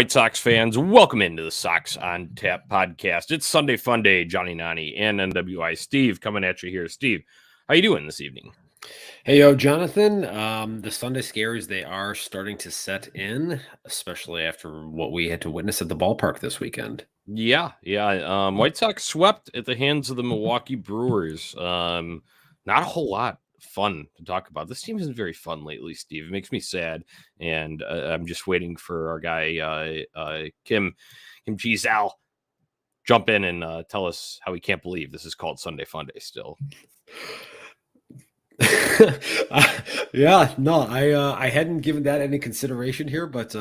White Sox fans, welcome into the Sox on Tap podcast. It's Sunday Funday, Jonnie and NWI Steve coming at you here. Steve, how you doing this evening? Hey, yo, Jonathan. The Sunday scaries, they are starting to set in, especially after what we had to witness at the ballpark this weekend. Yeah. White Sox swept at the hands of the Milwaukee Brewers. Not a whole lot fun to talk about. This team isn't very fun lately, Steve. It makes me sad, and I'm just waiting for our guy Kim G-Zal jump in and tell us how he can't believe this is called Sunday Funday still. I hadn't given that any consideration here, but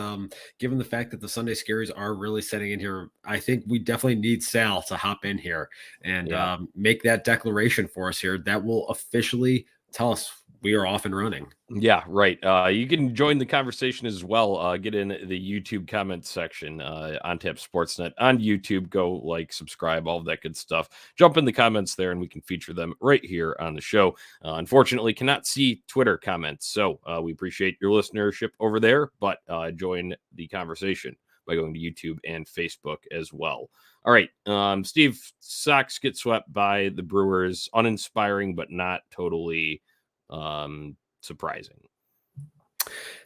given the fact that the Sunday scaries are really setting in here, I think we definitely need Sal to hop in here and make that declaration for us here. That will officially tell us we are off and running. Yeah, right. You can join the conversation as well. Get in the YouTube comments section on Tap Sportsnet on YouTube. Go like, subscribe, all of that good stuff. Jump in the comments there, and we can feature them right here on the show. Unfortunately, cannot see Twitter comments, so we appreciate your listenership over there, but join the conversation by going to YouTube and Facebook as well. All right, Steve, Sox get swept by the Brewers. Uninspiring, but not totally surprising.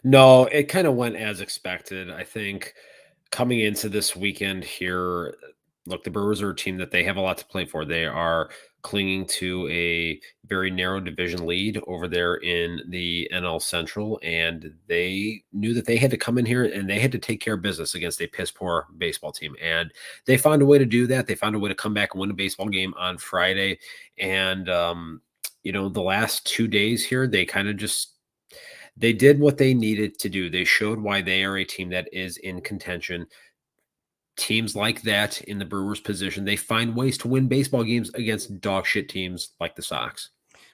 No, it kind of went as expected. I think coming into this weekend here, look, the Brewers are a team that they have a lot to play for. They are clinging to a very narrow division lead over there in the NL Central, and they knew that they had to come in here and they had to take care of business against a piss poor baseball team. And they found a way to do that. They found a way to come back and win a baseball game on Friday. And, the last 2 days here, they kind of they did what they needed to do. They showed why they are a team that is in contention. Teams like that in the Brewers position, they find ways to win baseball games against dog shit teams like the Sox.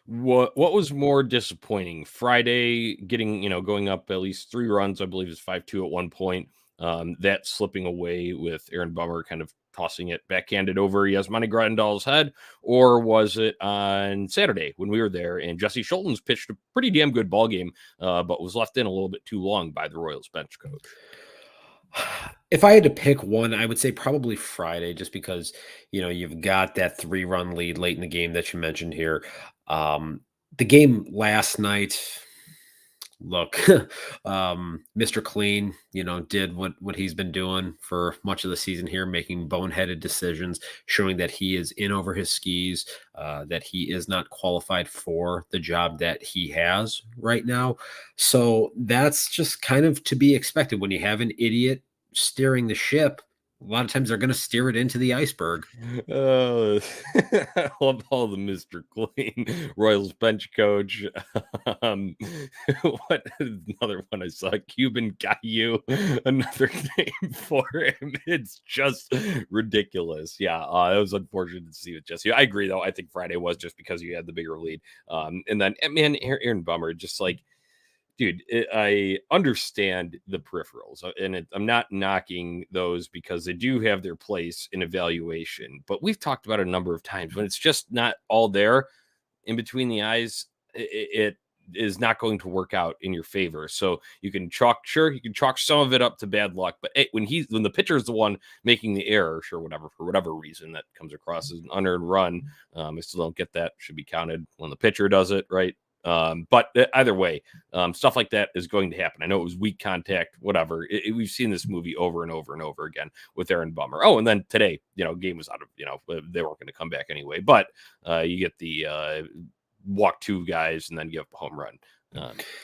What was more disappointing? Friday getting, going up at least 3 runs, I believe it's 5-2 at one point. That slipping away with Aaron Bummer kind of tossing it backhanded over Yasmani Grandal's head, or was it on Saturday when we were there and Jesse Schulten's pitched a pretty damn good ball game, but was left in a little bit too long by the Royals bench coach? If I had to pick one, I would say probably Friday, just because, you've got that 3-run lead late in the game that you mentioned here. The game last night, look, Mr. Clean, did what he's been doing for much of the season here, making boneheaded decisions, showing that he is in over his skis, that he is not qualified for the job that he has right now. So that's just kind of to be expected when you have an idiot steering the ship. A lot of times they're going to steer it into the iceberg. I love all the Mr. Clean, Royals bench coach. What another one I saw? Cuban Caillou, another name for him. It's just ridiculous. Yeah, it was unfortunate to see with Jesse. I agree, though. I think Friday was just because you had the bigger lead. And then, man, Aaron Bummer, just like, dude, I understand the peripherals, and I'm not knocking those because they do have their place in evaluation. But we've talked about it a number of times when it's just not all there in between the eyes. It is not going to work out in your favor. So you can chalk some of it up to bad luck. But when the pitcher is the one making the error, for whatever reason that comes across as an unearned run, I still don't get that. Should be counted when the pitcher does it, right? But either way, stuff like that is going to happen. I know it was weak contact, whatever. We've seen this movie over and over and over again with Aaron Bummer. Oh, and then today, game was out of, they weren't going to come back anyway. But you get the walk 2 guys and then give up a home run.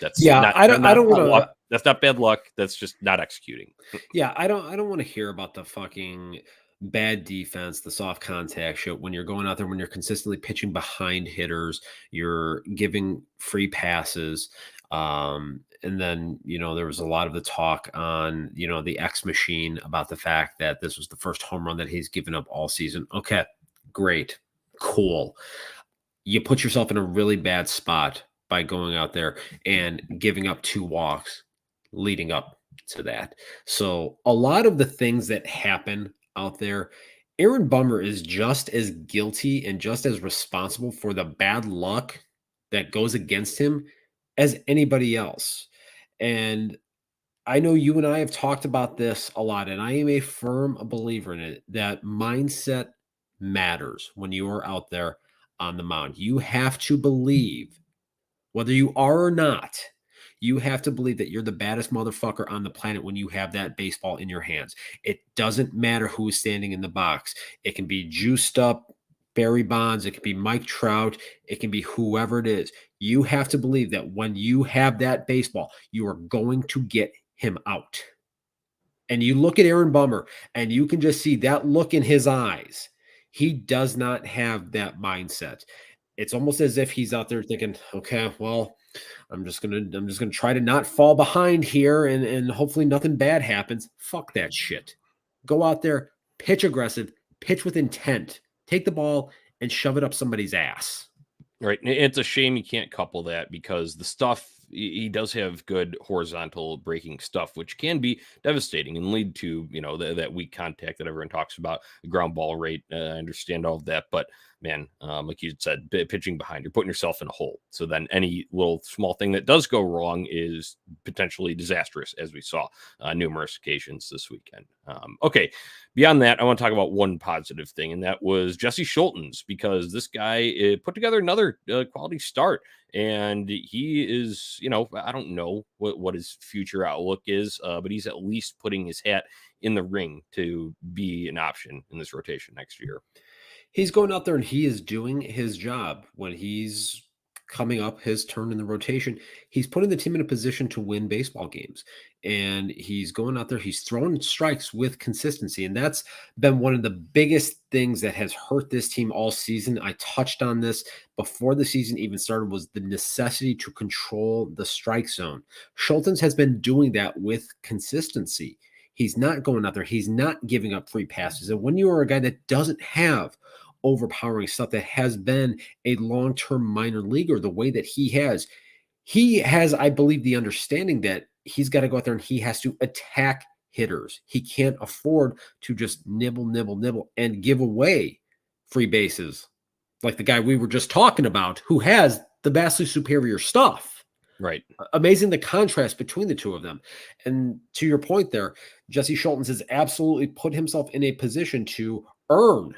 That's that's not bad luck. That's just not executing. Yeah, I don't want to hear about the fucking bad defense, the soft contact shit when you're going out there, when you're consistently pitching behind hitters, you're giving free passes. And then, there was a lot of the talk on, the X machine about the fact that this was the first home run that he's given up all season. Okay, great, cool. You put yourself in a really bad spot by going out there and giving up 2 walks leading up to that. So a lot of the things that happen out there, Aaron Bummer is just as guilty and just as responsible for the bad luck that goes against him as anybody else. And I know you and I have talked about this a lot, and I am a firm believer in it that mindset matters when you are out there on the mound. You have to believe, whether you are or not, you have to believe that you're the baddest motherfucker on the planet when you have that baseball in your hands. It doesn't matter who is standing in the box. It can be juiced up Barry Bonds, it can be Mike Trout, it can be whoever it is. You have to believe that when you have that baseball, you are going to get him out. And you look at Aaron Bummer and you can just see that look in his eyes. He does not have that mindset. It's almost as if he's out there thinking, okay, well, I'm just gonna try to not fall behind here and hopefully nothing bad happens. Fuck that shit. Go out there, pitch aggressive, pitch with intent, take the ball and shove it up somebody's ass. Right. And it's a shame you can't couple that because the stuff he does have good horizontal breaking stuff, which can be devastating and lead to, that weak contact that everyone talks about, the ground ball rate. I understand all of that. But man, like you said, pitching behind, you're putting yourself in a hole. So then any little small thing that does go wrong is potentially disastrous, as we saw numerous occasions this weekend. Okay. Beyond that, I want to talk about one positive thing, and that was Jesse Schultens, because this guy put together another quality start. And he is, I don't know what his future outlook is, but he's at least putting his hat in the ring to be an option in this rotation next year. He's going out there and he is doing his job when he's coming up his turn in the rotation. He's putting the team in a position to win baseball games. And he's going out there, he's throwing strikes with consistency. And that's been one of the biggest things that has hurt this team all season. I touched on this before the season even started, was the necessity to control the strike zone. Schultens has been doing that with consistency. He's not going out there, he's not giving up free passes. And when you are a guy that doesn't have overpowering stuff, that has been a long-term minor leaguer the way that he has, I believe, the understanding that he's got to go out there and he has to attack hitters. He can't afford to just nibble and give away free bases like the guy we were just talking about, who has the vastly superior stuff. Right. Amazing the contrast between the two of them. And to your point there, Jesse Schultens has absolutely put himself in a position to earn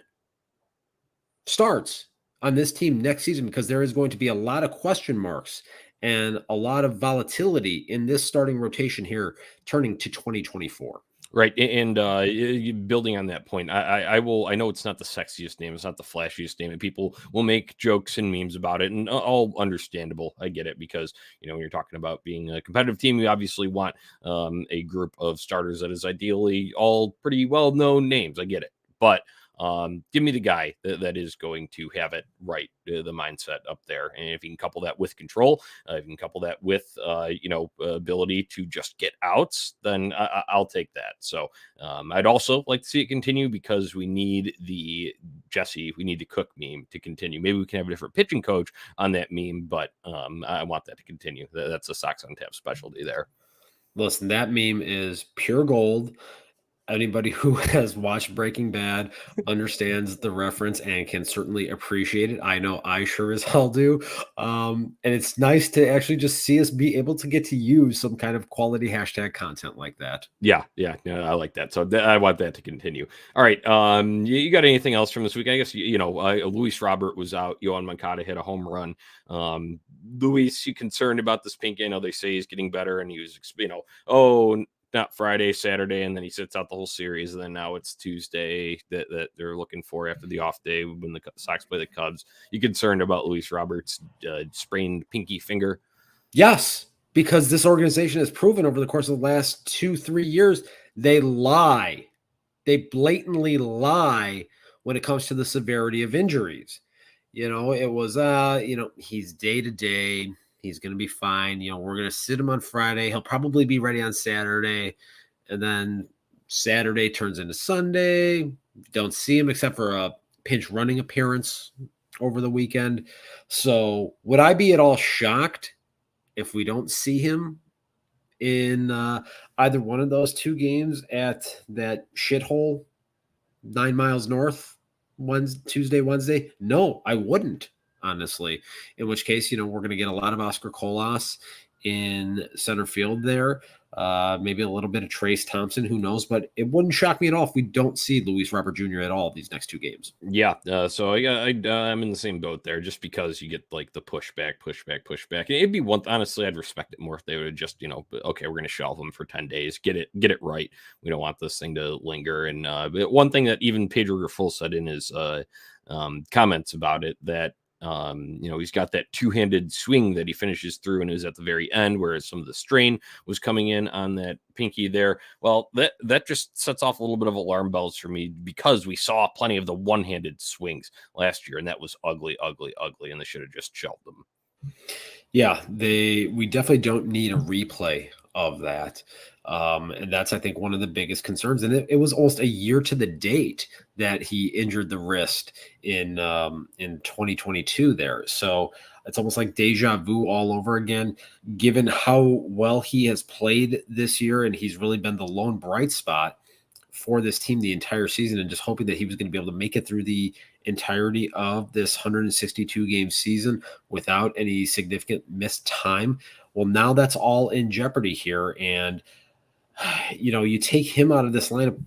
starts on this team next season, because there is going to be a lot of question marks and a lot of volatility in this starting rotation here turning to 2024. Right. And building on that point, I know it's not the sexiest name, it's not the flashiest name, and people will make jokes and memes about it, and all understandable. I get it, because when you're talking about being a competitive team, you obviously want a group of starters that is ideally all pretty well known names. I get it, but give me the guy that is going to have it right, the mindset up there. And if you can couple that with control, if you can couple that with, ability to just get outs, then I'll take that. So I'd also like to see it continue, because we need the Cook meme to continue. Maybe we can have a different pitching coach on that meme, but I want that to continue. That's a Sox on Tap specialty there. Listen, that meme is pure gold. Anybody who has watched Breaking Bad understands the reference and can certainly appreciate it. I know I sure as hell do. And it's nice to actually just see us be able to get to use some kind of quality hashtag content like that. Yeah, I like that. So I want that to continue. All right, you got anything else from this week? I guess Luis Robert was out. Yohan Moncada hit a home run. Luis, you concerned about this pinky? I know they say he's getting better, and he was, not Friday, Saturday, and then he sits out the whole series. And then now it's Tuesday that they're looking for after the off day when the Sox play the Cubs. You concerned about Luis Roberts' sprained pinky finger? Yes, because this organization has proven over the course of the last 2-3 years, they lie. They blatantly lie when it comes to the severity of injuries. It was, he's day to day. He's going to be fine. We're going to sit him on Friday. He'll probably be ready on Saturday. And then Saturday turns into Sunday. Don't see him except for a pinch running appearance over the weekend. So would I be at all shocked if we don't see him in either one of those two games at that shithole 9 miles north, Tuesday, Wednesday? No, I wouldn't. Honestly, in which case, we're going to get a lot of Oscar Colas in center field there. maybe a little bit of Trace Thompson, who knows? But it wouldn't shock me at all if we don't see Luis Robert Jr. at all these next 2 games. Yeah, so I'm in the same boat there, just because you get like the pushback. It'd be one. Honestly, I'd respect it more if they would have just, okay, we're going to shelve them for 10 days, get it right. We don't want this thing to linger. And but one thing that even Pedro Grifol said in his comments about it, that he's got that two-handed swing that he finishes through and is at the very end, whereas some of the strain was coming in on that pinky there. Well, that just sets off a little bit of alarm bells for me, because we saw plenty of the one-handed swings last year, and that was ugly, and they should have just shelved them. Yeah, we definitely don't need a replay of that. And that's, I think, one of the biggest concerns. And it was almost a year to the date that he injured the wrist in 2022 there. So it's almost like deja vu all over again, given how well he has played this year. And he's really been the lone bright spot for this team the entire season, and just hoping that he was going to be able to make it through the entirety of this 162 game season without any significant missed time. Well, now that's all in jeopardy here. And, you take him out of this lineup.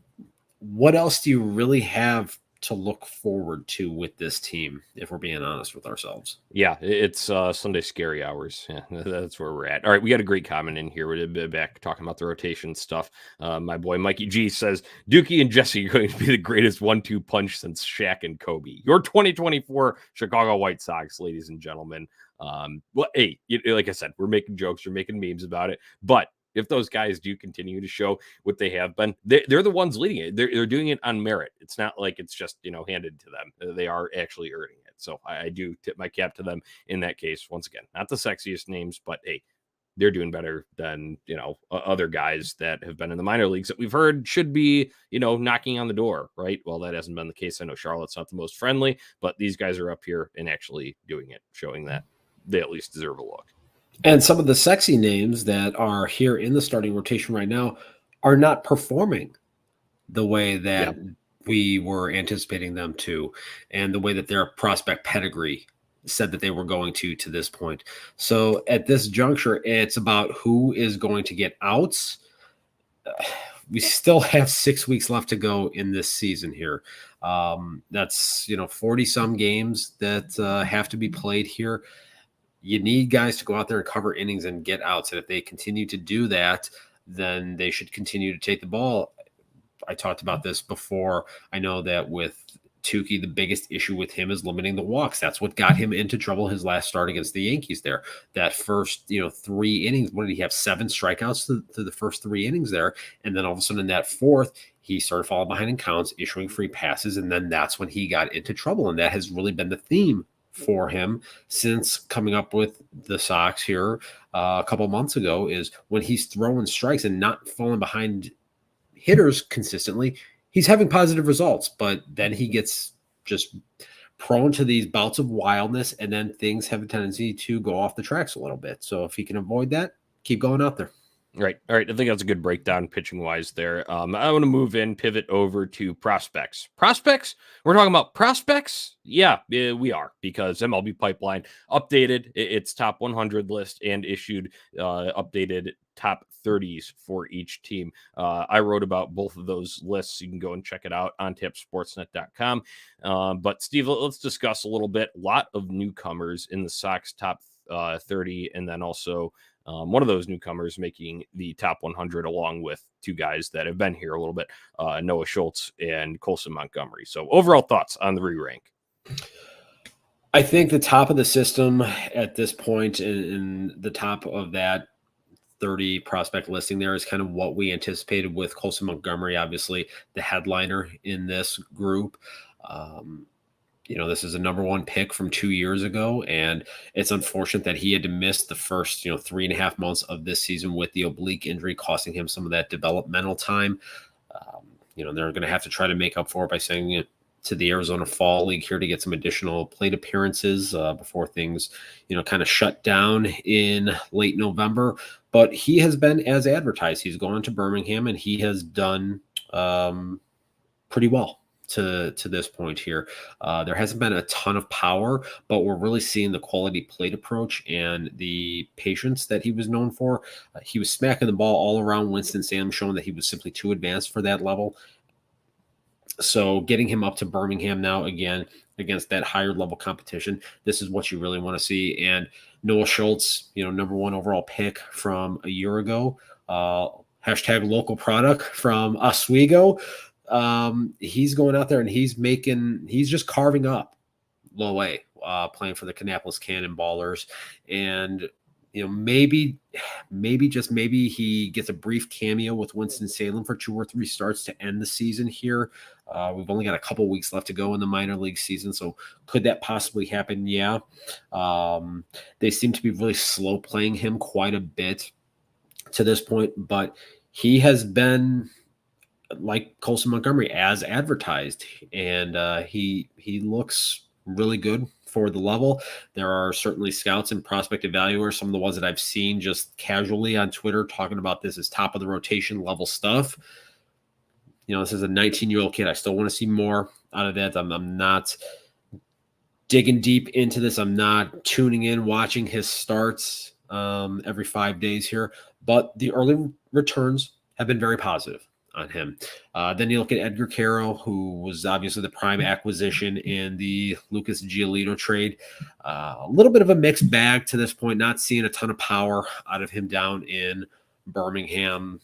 What else do you really have to look forward to with this team, if we're being honest with ourselves? Yeah, it's Sunday scary hours. Yeah, that's where we're at. All right, we got a great comment in here. We're back talking about the rotation stuff. My boy Mikey G says, Dookie and Jesse are going to be the greatest 1-2 punch since Shaq and Kobe. Your 2024 Chicago White Sox, ladies and gentlemen. Well, hey, like I said, we're making jokes, we're making memes about it, but if those guys do continue to show what they have been, they're the ones leading it. They're doing it on merit. It's not like it's just, handed to them. They are actually earning it. So I do tip my cap to them in that case. Once again, not the sexiest names, but hey, they're doing better than, other guys that have been in the minor leagues that we've heard should be, knocking on the door, right? Well, that hasn't been the case. I know Charlotte's not the most friendly, but these guys are up here and actually doing it, showing that they at least deserve a look. And some of the sexy names that are here in the starting rotation right now are not performing the way that we were anticipating them to, and the way that their prospect pedigree said that they were going to this point. So at this juncture, it's about who is going to get outs. We still have 6 weeks left to go in this season here. That's 40 some games that have to be played here. You need guys to go out there and cover innings and get outs. And if they continue to do that, then they should continue to take the ball. I talked about this before. I know that with Tukey, the biggest issue with him is limiting the walks. That's what got him into trouble his last start against the Yankees there. That first, 3 innings, what did he have? 7 strikeouts to the first 3 innings there. And then all of a sudden in that fourth, he started falling behind in counts, issuing free passes. And then that's when he got into trouble. And that has really been the theme for him since coming up with the Sox here a couple months ago, is when he's throwing strikes and not falling behind hitters consistently, he's having positive results. But then he gets just prone to these bouts of wildness, and then things have a tendency to go off the tracks a little bit. So if he can avoid that, keep going out there. Right. All right. I think that's a good breakdown pitching wise there. I want to pivot over to prospects. Prospects? We're talking about prospects? Yeah, we are, because MLB Pipeline updated its top 100 list and issued updated top 30s for each team. I wrote about both of those lists. You can go and check it out on tapsportsnet.com. But Steve, let's discuss a little bit. A lot of newcomers in the Sox top 30, and then also one of those newcomers making the top 100, along with 2 guys that have been here a little bit, Noah Schultz and Colson Montgomery. So overall thoughts on the re-rank? I think the top of the system at this point, in the top of that 30 prospect listing there, is kind of what we anticipated, with Colson Montgomery, obviously the headliner in this group. This is a number 1 pick from 2 years ago, and it's unfortunate that he had to miss the first, 3.5 months of this season with the oblique injury, costing him some of that developmental time. They're going to have to try to make up for it by sending it to the Arizona Fall League here to get some additional plate appearances before things, kind of shut down in late November. But he has been as advertised. He's gone to Birmingham, and he has done pretty well. to this point here. There hasn't been a ton of power, but we're really seeing the quality plate approach and the patience that he was known for. He was smacking the ball all around Winston-Salem, showing that he was simply too advanced for that level. So getting him up to Birmingham now again against that higher level competition, this is what you really want to see. And Noah Schultz, number one overall pick from a year ago, hashtag local product from Oswego. He's going out there and he's just carving up low A, playing for the Kannapolis Cannonballers. And maybe he gets a brief cameo with Winston-Salem for 2 or 3 starts to end the season here. We've only got a couple weeks left to go in the minor league season, so could that possibly happen? Yeah. They seem to be really slow playing him quite a bit to this point, but he has been like Colson Montgomery as advertised, and he looks really good for the level. There are certainly scouts and prospect evaluators, some of the ones that I've seen just casually on Twitter talking about this as top of the rotation level stuff. This is a 19-year-old kid. I still want to see more out of that. I'm not digging deep into this. I'm not tuning in, watching his starts every 5 days here, but the early returns have been very positive on him. Then you look at Edgar Caro, who was obviously the prime acquisition in the Lucas Giolito trade. A little bit of a mixed bag to this point, not seeing a ton of power out of him down in Birmingham.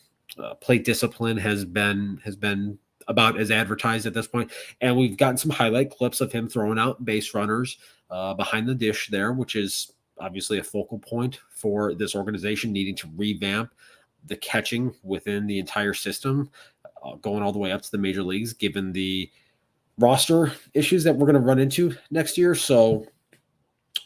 Plate discipline has been about as advertised at this point, and we've gotten some highlight clips of him throwing out base runners behind the dish there, which is obviously a focal point for this organization, needing to revamp the catching within the entire system, going all the way up to the major leagues, given the roster issues that we're going to run into next year. So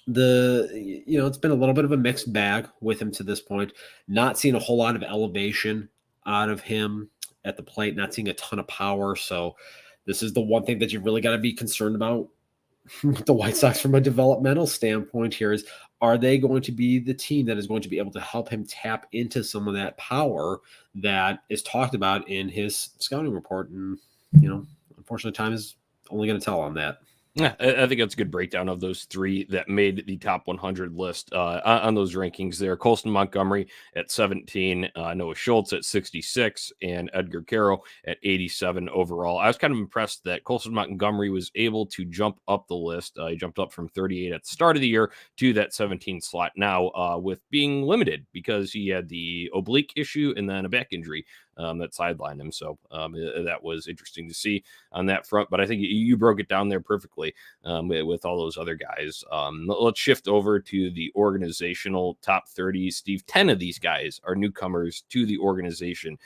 it's been a little bit of a mixed bag with him to this point, not seeing a whole lot of elevation out of him at the plate, not seeing a ton of power. So this is the one thing that you really got to be concerned about with the White Sox from a developmental standpoint here is, are they going to be the team that is going to be able to help him tap into some of that power that is talked about in his scouting report? And, unfortunately, time is only going to tell on that. Yeah, I think that's a good breakdown of those 3 that made the top 100 list on those rankings there. Colson Montgomery at 17, Noah Schultz at 66, and Edgar Caro at 87 overall. I was kind of impressed that Colson Montgomery was able to jump up the list. He jumped up from 38 at the start of the year to that 17 slot now, with being limited because he had the oblique issue and then a back injury that sidelined him. So that was interesting to see on that front. But I think you broke it down there perfectly with all those other guys. Let's shift over to the organizational top 30. Steve, 10 of these guys are newcomers to the organization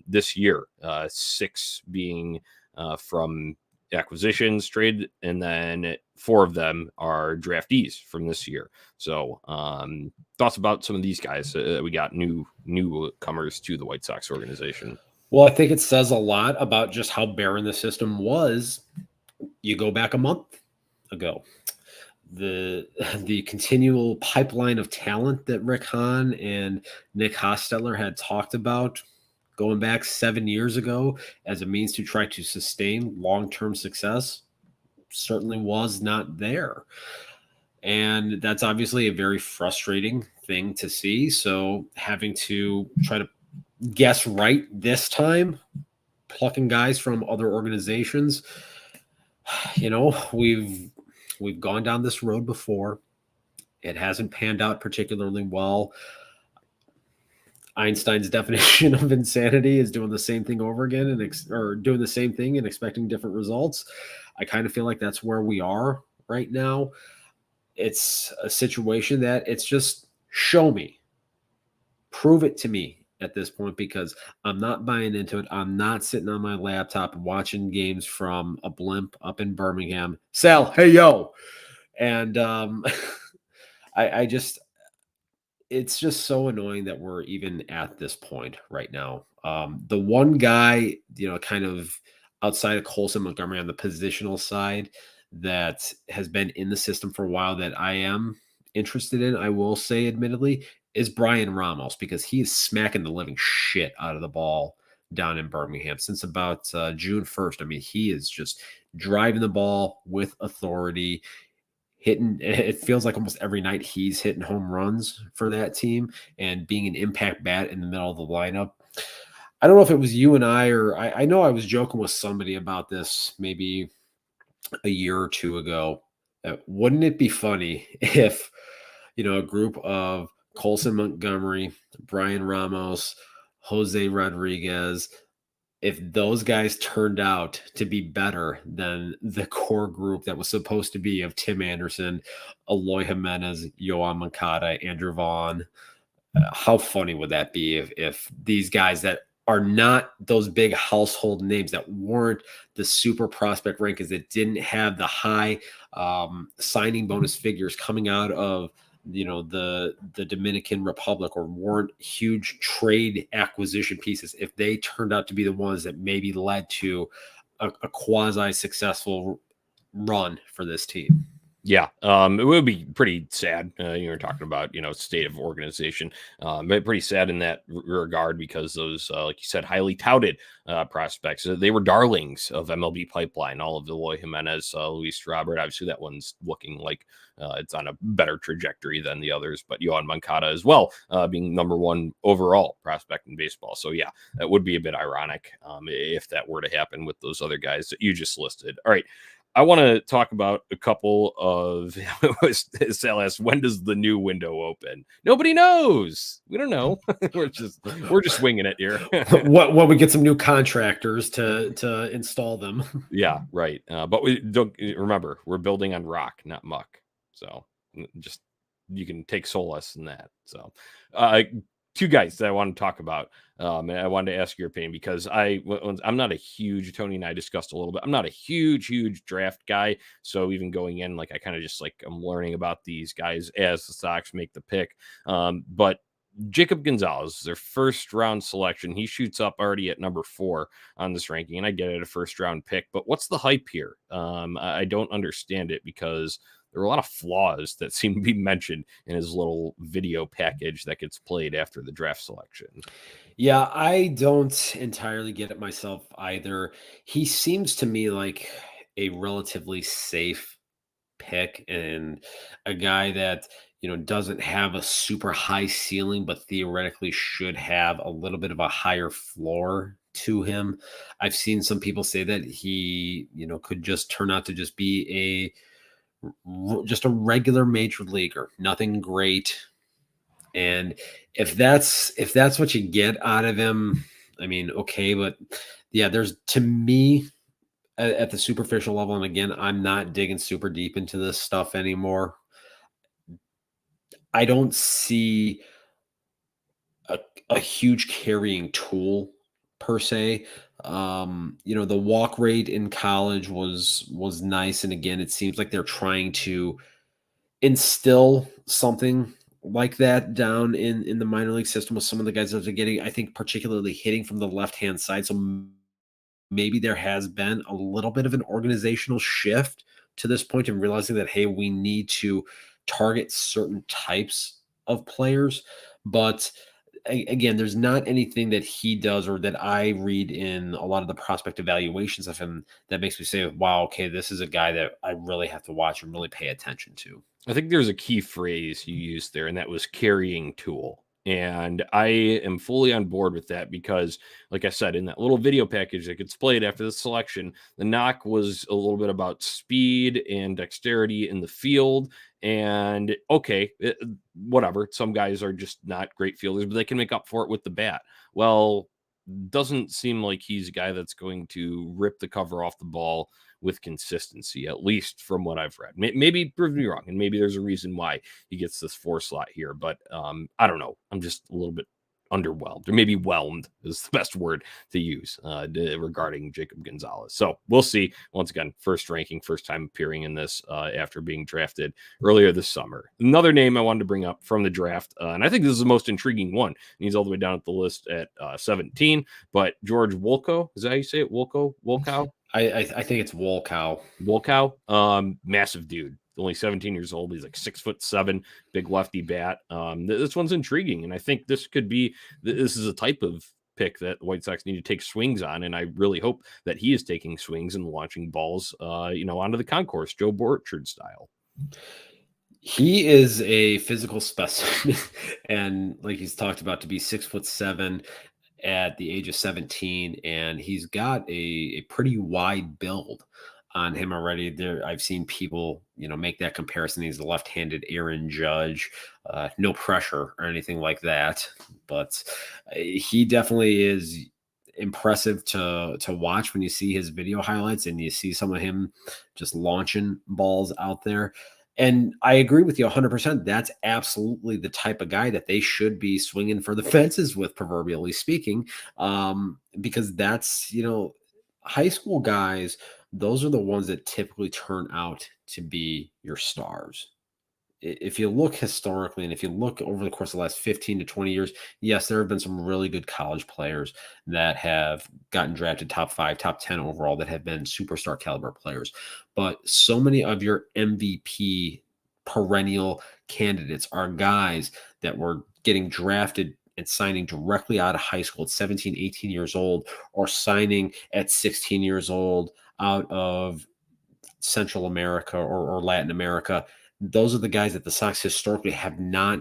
this year, 6 being from acquisitions, trade, and then 4 of them are draftees from this year. So thoughts about some of these guys? We got newcomers to the White Sox organization. Well, I think it says a lot about just how barren the system was. You go back a month ago, the continual pipeline of talent that Rick Hahn and Nick Hostetler had talked about going back 7 years ago as a means to try to sustain long-term success certainly was not there. And that's obviously a very frustrating thing to see. So having to try to guess right this time, plucking guys from other organizations, we've gone down this road before. It hasn't panned out particularly well. Einstein's definition of insanity is doing the same thing over again or doing the same thing and expecting different results. I kind of feel like that's where we are right now. It's a situation that it's just show me, prove it to me at this point, because I'm not buying into it. I'm not sitting on my laptop watching games from a blimp up in Birmingham. Sal, hey, yo. And it's just so annoying that we're even at this point right now. The one guy, kind of outside of Colson Montgomery on the positional side that has been in the system for a while that I am interested in, I will say admittedly, is Brian Ramos, because he is smacking the living shit out of the ball down in Birmingham since about June 1st. I mean, he is just driving the ball with authority, hitting. It feels like almost every night he's hitting home runs for that team and being an impact bat in the middle of the lineup. I don't know if it was you and I know I was joking with somebody about this maybe a year or two ago. Wouldn't it be funny if, a group of Colson Montgomery, Brian Ramos, Jose Rodriguez, if those guys turned out to be better than the core group that was supposed to be of Tim Anderson, Eloy Jimenez, Yoan Moncada, Andrew Vaughn, how funny would that be if these guys that are not those big household names, that weren't the super prospect rankings, that didn't have the high signing bonus figures coming out of the Dominican Republic, or weren't huge trade acquisition pieces, if they turned out to be the ones that maybe led to a quasi successful run for this team. Yeah, it would be pretty sad. You were talking about, state of organization, but pretty sad in that regard, because those, like you said, highly touted prospects, they were darlings of MLB pipeline. All of the Eloy Jimenez, Luis Robert, obviously that one's looking like it's on a better trajectory than the others, but Yoan Moncada as well, being number one overall prospect in baseball. So yeah, that would be a bit ironic if that were to happen with those other guys that you just listed. All right. I want to talk about a couple of Sal asked, when does the new window open? Nobody knows. We don't know. we're just winging it here. What we get some new contractors to install them. Yeah, right. But we don't remember, we're building on rock, not muck. So just, you can take solace in that. So two guys that I want to talk about. And I wanted to ask your opinion, because I'm not a huge, Tony and I discussed a little bit, I'm not a huge draft guy. So even going in, like, I kind of just like, I'm learning about these guys as the Sox make the pick. But Jacob Gonzalez, their first round selection, he shoots up already at number 4 on this ranking, and I get it, a first round pick, but what's the hype here? I don't understand it, because there are a lot of flaws that seem to be mentioned in his little video package that gets played after the draft selection. Yeah, I don't entirely get it myself either. He seems to me like a relatively safe pick, and a guy that, doesn't have a super high ceiling, but theoretically should have a little bit of a higher floor to him. I've seen some people say that he, could just turn out to just be just a regular major leaguer, nothing great. And if that's what you get out of him, I mean, okay, but yeah, there's, to me, at the superficial level, and again, I'm not digging super deep into this stuff anymore, I don't see a huge carrying tool per se. The walk rate in college was nice, and again, it seems like they're trying to instill something like that down in the minor league system with some of the guys that are getting, I think, particularly hitting from the left hand side. So maybe there has been a little bit of an organizational shift to this point, and realizing that, hey, we need to target certain types of players. But again, there's not anything that he does or that I read in a lot of the prospect evaluations of him that makes me say, wow, okay, this is a guy that I really have to watch and really pay attention to. I think there's a key phrase you used there, and that was carrying tool. And I am fully on board with that, because, like I said, in that little video package that gets played after the selection, the knock was a little bit about speed and dexterity in the field. And okay, whatever. Some guys are just not great fielders, but they can make up for it with the bat. Well, doesn't seem like he's a guy that's going to rip the cover off the ball with consistency, at least from what I've read. Maybe prove me wrong, and maybe there's a reason why he gets this 4 slot here, but I don't know. I'm just a little bit underwhelmed, or maybe whelmed is the best word to use regarding Jacob Gonzalez. So we'll see. Once again, first ranking, first time appearing in this after being drafted earlier this summer. Another name I wanted to bring up from the draft, and I think this is the most intriguing one. He's all the way down at the list at 17, but George Wolkow, is that how you say it? Wolkow? I think it's Wolkow. Wolkow, massive dude. Only 17 years old. He's like 6'7", big lefty bat. This one's intriguing, and I think this is a type of pick that the White Sox need to take swings on, and I really hope that he is taking swings and launching balls, onto the concourse, Joe Borchard style. He is a physical specimen, and like he's talked about, to be 6'7" at the age of 17, and he's got a pretty wide build on him already. There, I've seen people, make that comparison. He's the left-handed Aaron Judge. No pressure or anything like that, but he definitely is impressive to watch when you see his video highlights and you see some of him just launching balls out there. And I agree with you 100%. That's absolutely the type of guy that they should be swinging for the fences with, proverbially speaking, because that's, high school guys, those are the ones that typically turn out to be your stars. If you look historically and if you look over the course of the last 15 to 20 years, yes, there have been some really good college players that have gotten drafted top 5, top 10 overall that have been superstar caliber players. But so many of your MVP perennial candidates are guys that were getting drafted and signing directly out of high school at 17, 18 years old, or signing at 16 years old out of Central America or Latin America. Those are the guys that the Sox historically have not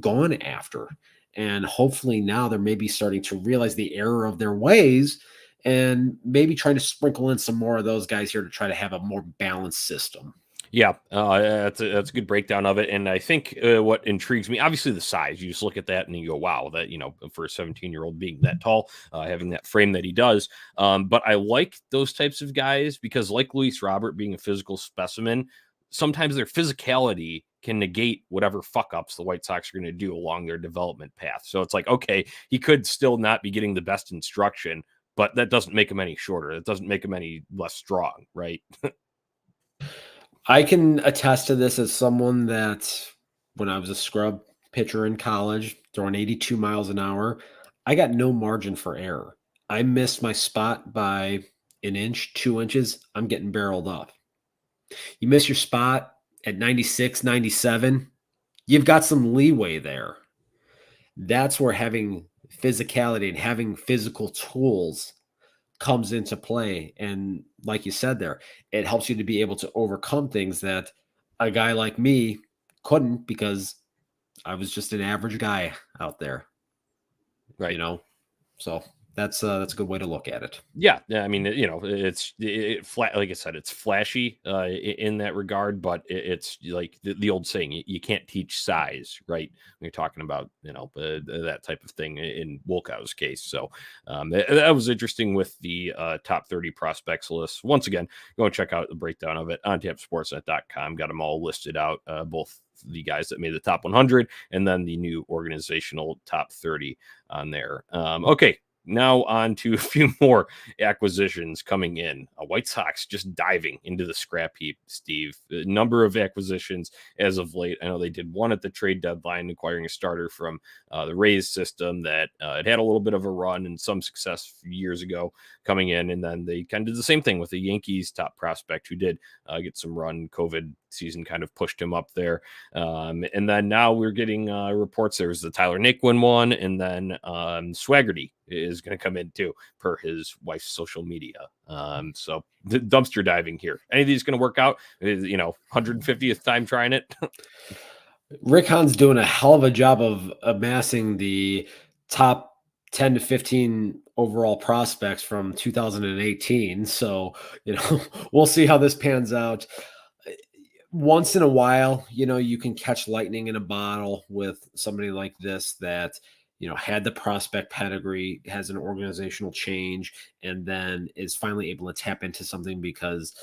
gone after. And hopefully now they're maybe starting to realize the error of their ways and maybe trying to sprinkle in some more of those guys here to try to have a more balanced system. Yeah, that's a good breakdown of it. And I think what intrigues me, obviously the size. You just look at that and you go, wow, that, for a 17-year-old being that tall, having that frame that he does. But I like those types of guys because, like Luis Robert being a physical specimen, sometimes their physicality can negate whatever fuck ups the White Sox are going to do along their development path. So it's like, okay, he could still not be getting the best instruction, but that doesn't make him any shorter. It doesn't make him any less strong, right? I can attest to this as someone that when I was a scrub pitcher in college, throwing 82 miles an hour, I got no margin for error. I missed my spot by an inch, 2 inches, I'm getting barreled up. You miss your spot at 96, 97, you've got some leeway there. That's where having physicality and having physical tools comes into play. And like you said there, it helps you to be able to overcome things that a guy like me couldn't, because I was just an average guy out there, Right. So that's a good way to look at it. Yeah, I mean, it's flat. Like I said, it's flashy in that regard, but it's like the old saying: you can't teach size, right? When you're talking about that type of thing in Wolkow's case. So that was interesting with the top 30 prospects list. Once again, go and check out the breakdown of it on tapsportsnet.com. Got them all listed out, both the guys that made the top 100 and then the new organizational top 30 on there. Okay. Now on to a few more acquisitions coming in. White Sox just diving into the scrap heap, Steve. A number of acquisitions as of late. I know they did one at the trade deadline, acquiring a starter from the Rays system that had a little bit of a run and some success years ago coming in. And then they kind of did the same thing with the Yankees top prospect who did get some run. COVID season kind of pushed him up there. And then now we're getting reports. There was the Tyler Naquin one, and then Swaggerty is going to come in too, per his wife's social media. So the dumpster diving here. Any of these going to work out? 150th time trying it. Rick Hahn's doing a hell of a job of amassing the top 10 to 15 overall prospects from 2018. So, we'll see how this pans out. Once in a while, you can catch lightning in a bottle with somebody like this that, had the prospect pedigree, has an organizational change, and then is finally able to tap into something because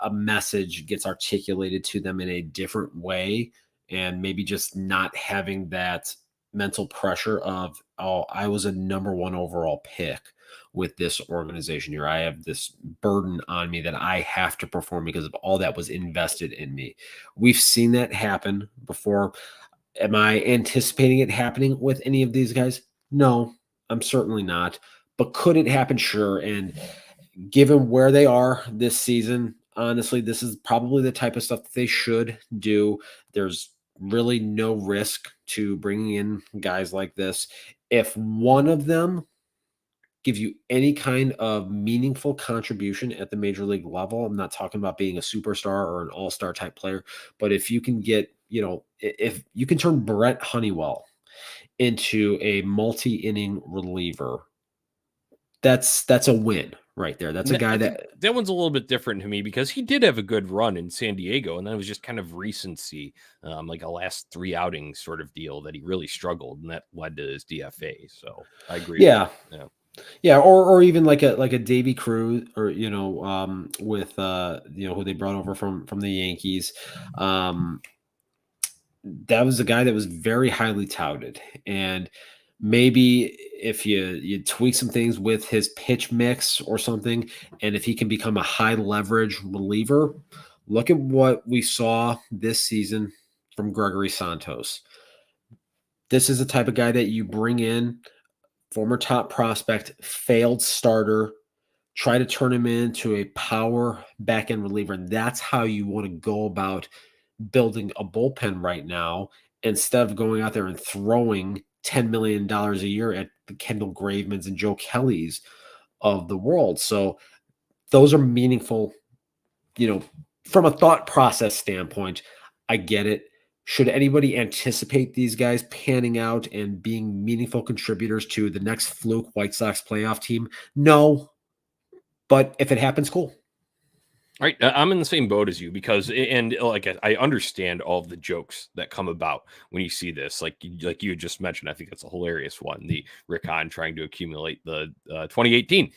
a message gets articulated to them in a different way, and maybe just not having that mental pressure of, oh, I was a number 1 overall pick with this organization here. I have this burden on me that I have to perform because of all that was invested in me. We've seen that happen before. Am I anticipating it happening with any of these guys? No, I'm certainly not. But could it happen? Sure. And given where they are this season, honestly, this is probably the type of stuff that they should do. There's really no risk to bringing in guys like this. If one of them gives you any kind of meaningful contribution at the major league level. I'm not talking about being a superstar or an all-star type player, but if you can get, if you can turn Brett Honeywell into a multi-inning reliever, that's a win right there. That's a guy I think that, that one's a little bit different to me because he did have a good run in San Diego, and then it was just kind of recency, like a last 3 outings sort of deal that he really struggled, and that led to his DFA. So I agree with yeah, you. Yeah. yeah, or even like a Davy Cruz, or with who they brought over from the Yankees. That was a guy that was very highly touted, and maybe if you tweak some things with his pitch mix or something, and if he can become a high leverage reliever, look at what we saw this season from Gregory Santos. This is the type of guy that you bring in, former top prospect, failed starter, try to turn him into a power back end reliever. And that's how you want to go about building a bullpen right now, instead of going out there and throwing $10 million a year at the Kendall Gravemans and Joe Kellys of the world. So those are meaningful, from a thought process standpoint. I get it. Should anybody anticipate these guys panning out and being meaningful contributors to the next fluke White Sox playoff team? No, but if it happens, cool. Right, I'm in the same boat as you because, and like I understand all of the jokes that come about when you see this. Like you had just mentioned, I think that's a hilarious one. The Rick Hahn trying to accumulate the 2018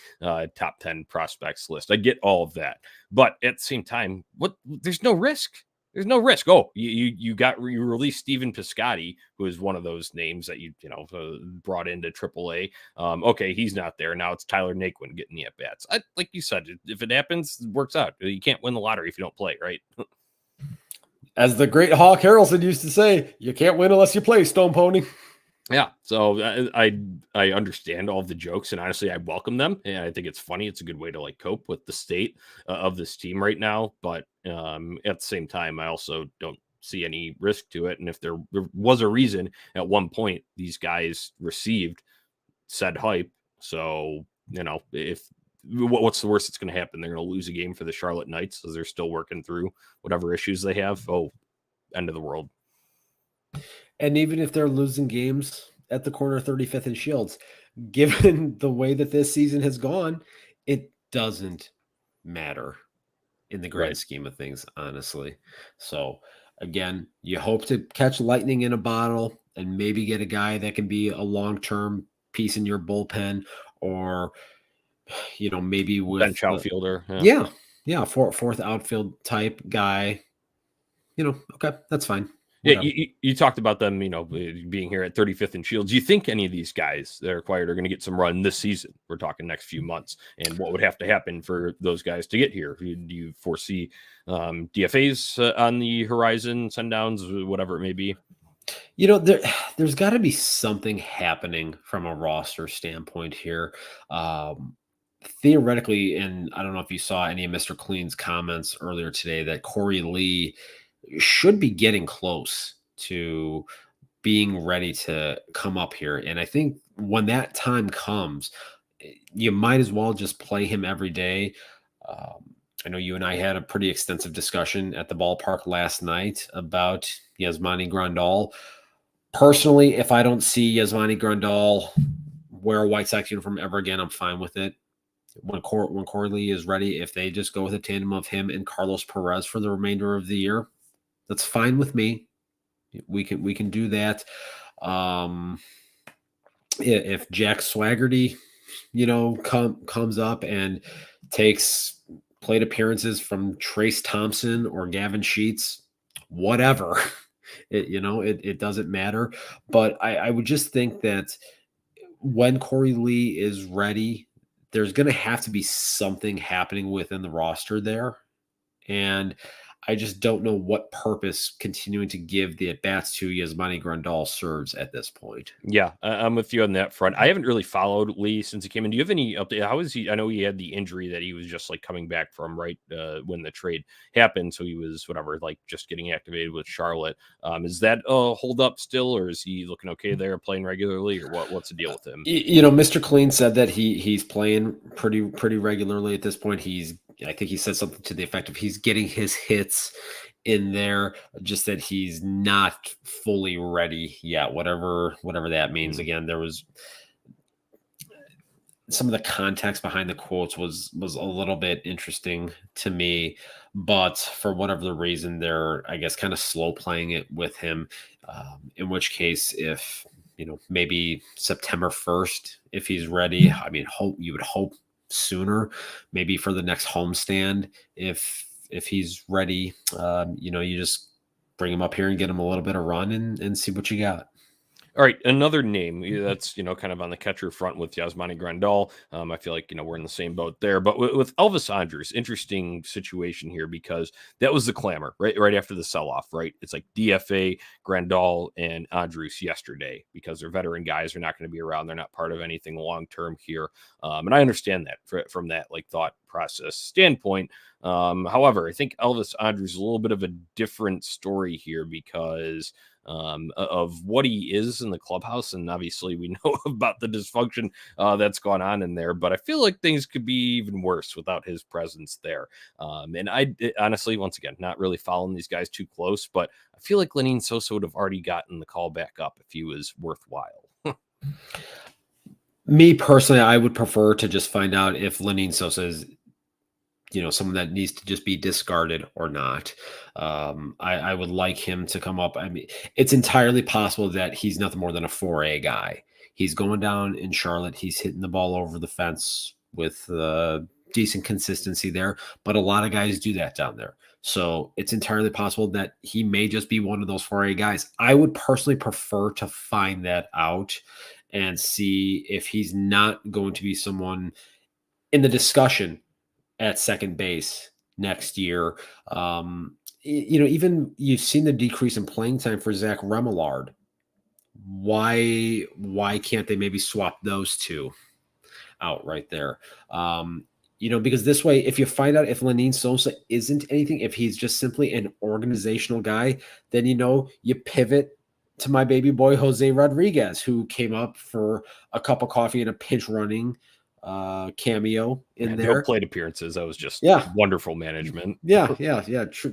top 10 prospects list. I get all of that, but at the same time, what? There's no risk. There's no risk. Oh, you released Steven Piscotty, who is one of those names that brought into AAA. Okay, he's not there now. It's Tyler Naquin getting the at bats. Like you said, if it happens, it works out. You can't win the lottery if you don't play, right? As the great Hawk Harrelson used to say, you can't win unless you play, Stone Pony. Yeah, so I understand all of the jokes, and honestly, I welcome them, and I think it's funny. It's a good way to like cope with the state of this team right now. But at the same time, I also don't see any risk to it. And if there was a reason at one point these guys received said hype, so if what's the worst that's going to happen? They're going to lose a game for the Charlotte Knights as they're still working through whatever issues they have. Oh, end of the world. And even if they're losing games at the corner of 35th and Shields, given the way that this season has gone, it doesn't matter in the grand Right. scheme of things, honestly. So, again, you hope to catch lightning in a bottle and maybe get a guy that can be a long-term piece in your bullpen, or, maybe with Bench outfielder. yeah, fourth outfield type guy. Okay, that's fine. Yeah, Whatever. you talked about them, being here at 35th and Shields. Do you think any of these guys that are acquired are going to get some run this season? We're talking next few months. And what would have to happen for those guys to get here? Do you foresee DFAs on the horizon, sundowns, whatever it may be? There's got to be something happening from a roster standpoint here. Theoretically, and I don't know if you saw any of Mr. Clean's comments earlier today, that Corey Lee should be getting close to being ready to come up here. And I think when that time comes, you might as well just play him every day. I know you and I had a pretty extensive discussion at the ballpark last night about Yasmani Grandal. Personally, if I don't see Yasmani Grandal wear a White Sox uniform ever again, I'm fine with it. When Corey Lee is ready, if they just go with a tandem of him and Carlos Perez for the remainder of the year, that's fine with me. We can do that. If Jack Swaggerty, comes up and takes plate appearances from Trace Thompson or Gavin Sheets, whatever, it doesn't matter. But I would just think that when Corey Lee is ready, there's going to have to be something happening within the roster there. And I just don't know what purpose continuing to give the at-bats to Yasmani Grandal serves at this point. Yeah, I'm with you on that front. I haven't really followed Lee since he came in. Do you have any update? How is he? I know he had the injury that he was just like coming back from, right, when the trade happened. So he was whatever, like just getting activated with Charlotte. Is that hold up still, or is he looking okay there, playing regularly, or what? What's the deal with him? Mr. Clean said that he's playing pretty regularly at this point. I think he said something to the effect of he's getting his hits in there, just that he's not fully ready yet. Whatever that means. Mm. Again, there was some of the context behind the quotes was a little bit interesting to me, but for whatever the reason, they're, I guess, kind of slow playing it with him. In which case, if maybe September 1st, if he's ready, I mean, you would hope sooner, maybe for the next homestand, if he's ready, you just bring him up here and get him a little bit of run and see what you got. All right, another name that's kind of on the catcher front with Yasmani Grandal. I feel like we're in the same boat there, but with Elvis Andrus, interesting situation here because that was the clamor right after the sell-off. Right, it's like DFA Grandal and Andrus yesterday because they're veteran guys. They're not going to be around. They're not part of anything long term here, and I understand that from that like thought process standpoint. However, I think Elvis Andrus is a little bit of a different story here because of what he is in the clubhouse. And obviously we know about the dysfunction that's gone on in there, but I feel like things could be even worse without his presence there. And honestly, once again, not really following these guys too close, but I feel like Lenyn Sosa would have already gotten the call back up if he was worthwhile. Me personally, I would prefer to just find out if Lenyn Sosa is someone that needs to just be discarded or not. I would like him to come up. I mean, it's entirely possible that he's nothing more than a 4A guy. He's going down in Charlotte. He's hitting the ball over the fence with decent consistency there, but a lot of guys do that down there. So it's entirely possible that he may just be one of those 4A guys. I would personally prefer to find that out and see if he's not going to be someone in the discussion at second base next year. Even you've seen the decrease in playing time for Zach Remillard. Why can't they maybe swap those two out right there? Because this way, if you find out if Lenyn Sosa isn't anything, if he's just simply an organizational guy, then you pivot to my baby boy Jose Rodriguez, who came up for a cup of coffee and a pinch running cameo in there. No plate appearances. That was just wonderful management.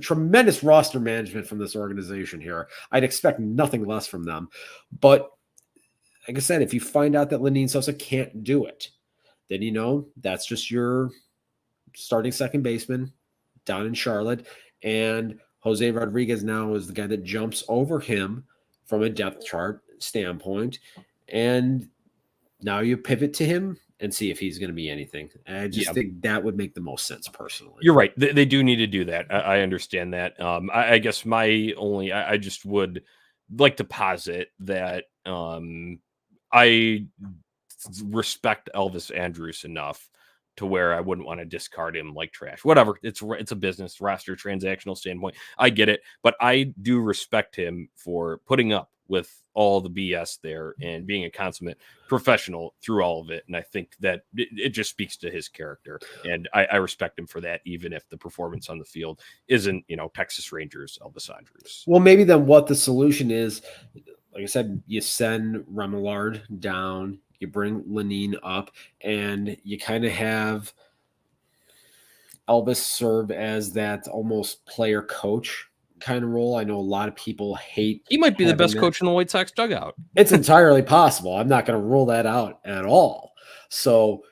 Tremendous roster management from this organization here. I'd expect nothing less from them. But like I said, if you find out that Lenyn Sosa can't do it, then that's just your starting second baseman down in Charlotte. And Jose Rodriguez now is the guy that jumps over him from a depth chart standpoint. And now you pivot to him and see if he's going to be anything. I just think that would make the most sense personally. You're right. They do need to do that. I understand that. I guess I just would like to posit that I respect Elvis Andrus enough to where I wouldn't want to discard him like trash. Whatever. It's a business roster transactional standpoint. I get it, but I do respect him for putting up with all the BS there and being a consummate professional through all of it. And I think that it just speaks to his character. And I respect him for that, even if the performance on the field isn't, Texas Rangers Elvis Andrus. Well, maybe then what the solution is, like I said, you send Remillard down, you bring Lenyn up, and you kind of have Elvis serve as that almost player coach kind of role. I know a lot of people hate. He might be the best coach in the White Sox dugout. It's entirely possible. I'm not going to rule that out at all. So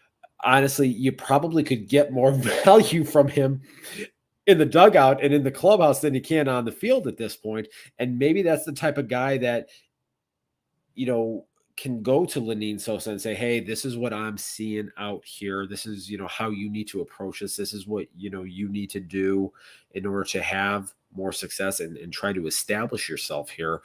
honestly, you probably could get more value from him in the dugout and in the clubhouse than you can on the field at this point. And maybe that's the type of guy that, can go to Lenyn Sosa and say, hey, this is what I'm seeing out here. This is, how you need to approach this. This is what, you need to do in order to have more success and try to establish yourself here.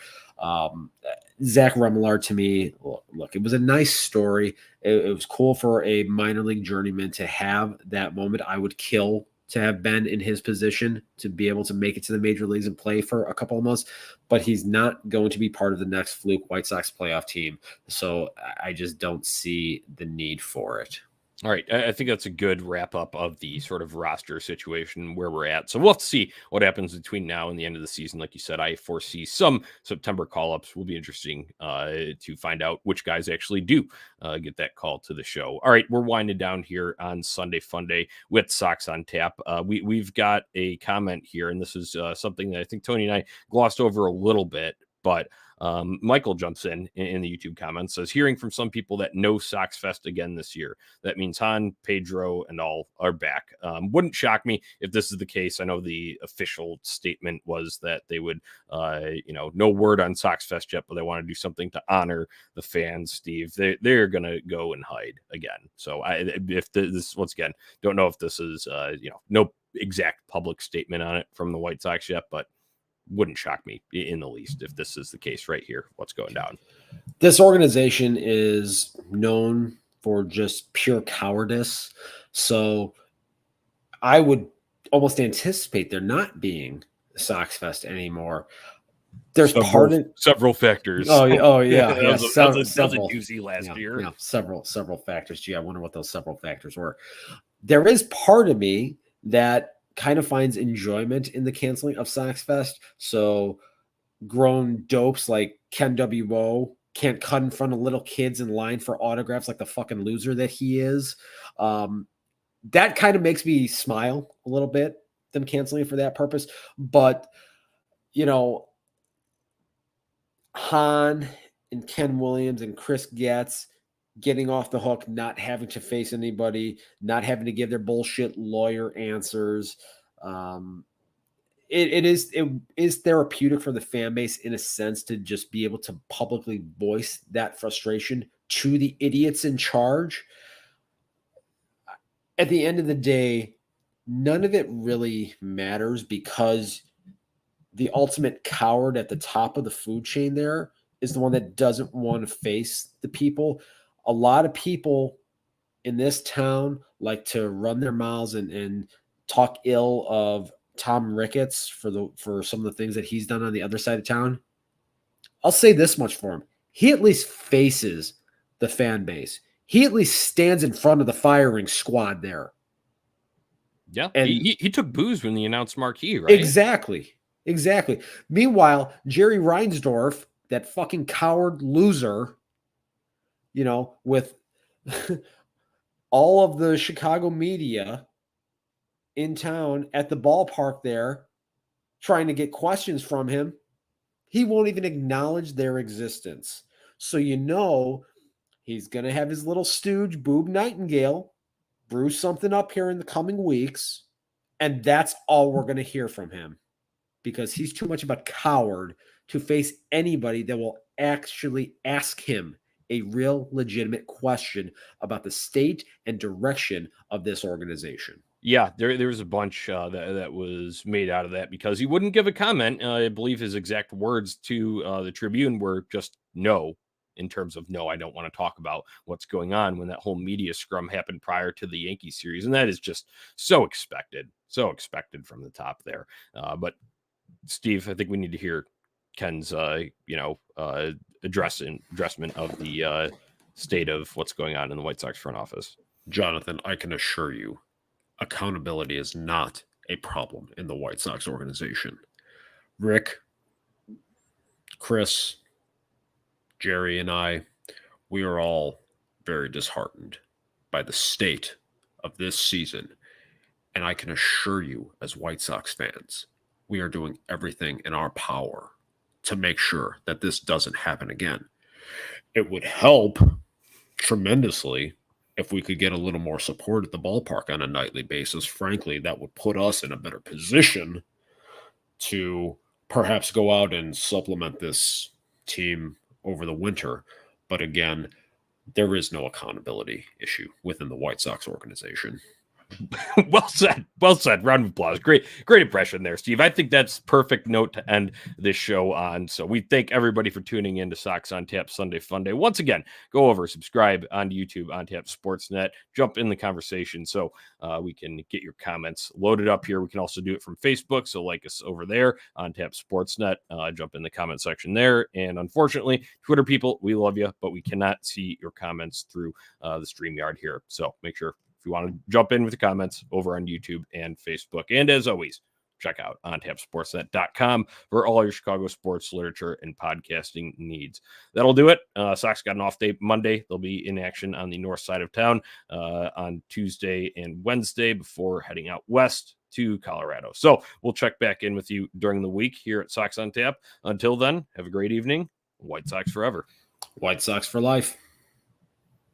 Zach Remillard, to me, look, it was a nice story. It was cool for a minor league journeyman to have that moment. I would kill to have been in his position to be able to make it to the major leagues and play for a couple of months, but he's not going to be part of the next fluke White Sox playoff team. So I just don't see the need for it. All right. I think that's a good wrap up of the sort of roster situation where we're at. So we'll have to see what happens between now and the end of the season. Like you said, I foresee some September call ups. Will be interesting to find out which guys actually do get that call to the show. All right. We're winding down here on Sunday Funday with Sox on Tap. We've got a comment here, and this is something that I think Tony and I glossed over a little bit, but Michael jumps in the YouTube comments, says, hearing from some people that no Sox Fest again this year. That means Han, Pedro, and all are back. Wouldn't shock me if this is the case. I know the official statement was that they would, no word on Sox Fest yet, but they want to do something to honor the fans, Steve. They're going to go and hide again. So if this, once again, don't know if this is, no exact public statement on it from the White Sox yet, but wouldn't shock me in the least if this is the case right here. What's going down? This organization is known for just pure cowardice. So I would almost anticipate there not being Sox Fest anymore. There's several factors. Oh yeah. That was a doozy last year. Yeah, several factors. Gee, I wonder what those several factors were. There is part of me that kind of finds enjoyment in the canceling of Sox Fest. So grown dopes like Ken W.O. can't cut in front of little kids in line for autographs like the fucking loser that he is. That kind of makes me smile a little bit, them canceling it for that purpose. But, Han and Ken Williams and Chris Getz getting off the hook, not having to face anybody, not having to give their bullshit lawyer answers. It is therapeutic for the fan base in a sense to just be able to publicly voice that frustration to the idiots in charge. At the end of the day, none of it really matters because the ultimate coward at the top of the food chain there is the one that doesn't want to face the people. A lot of people in this town like to run their mouths and talk ill of Tom Ricketts for some of the things that he's done on the other side of town. I'll say this much for him. He at least faces the fan base. He at least stands in front of the firing squad there. Yeah. And he took booze when he announced Marquee, right? Exactly. Meanwhile, Jerry Reinsdorf, that fucking coward loser, with all of the Chicago media in town at the ballpark there trying to get questions from him, he won't even acknowledge their existence. So he's going to have his little stooge, Boob Nightingale, brew something up here in the coming weeks, and that's all we're going to hear from him because he's too much of a coward to face anybody that will actually ask him a real legitimate question about the state and direction of this organization. Yeah, there was a bunch that was made out of that because he wouldn't give a comment. I believe his exact words to the Tribune were just no, in terms of no, I don't want to talk about what's going on when that whole media scrum happened prior to the Yankee series. And that is just so expected from the top there. But Steve, I think we need to hear Ken's, addressment of the state of what's going on in the White Sox front office. Jonathan, I can assure you, accountability is not a problem in the White Sox organization. Rick, Chris, Jerry, and I, we are all very disheartened by the state of this season. And I can assure you, as White Sox fans, we are doing everything in our power to make sure that this doesn't happen again. It would help tremendously if we could get a little more support at the ballpark on a nightly basis. Frankly, that would put us in a better position to perhaps go out and supplement this team over the winter. But again, there is no accountability issue within the White Sox organization. Well said. Well said. Round of applause. Great impression there, Steve. I think that's perfect note to end this show on. So we thank everybody for tuning in to Sox on Tap Sunday Funday. Once again, go over, subscribe on YouTube, on Tap Sportsnet, jump in the conversation so we can get your comments loaded up here. We can also do it from Facebook. So like us over there on Tap Sportsnet, jump in the comment section there. And unfortunately, Twitter people, we love you, but we cannot see your comments through the StreamYard here. So make sure if you want to jump in with the comments over on YouTube and Facebook. And as always, check out ontapsportsnet.com for all your Chicago sports literature and podcasting needs. That'll do it. Sox got an off day Monday. They'll be in action on the north side of town on Tuesday and Wednesday before heading out west to Colorado. So we'll check back in with you during the week here at Sox on Tap. Until then, have a great evening. White Sox forever. White Sox for life.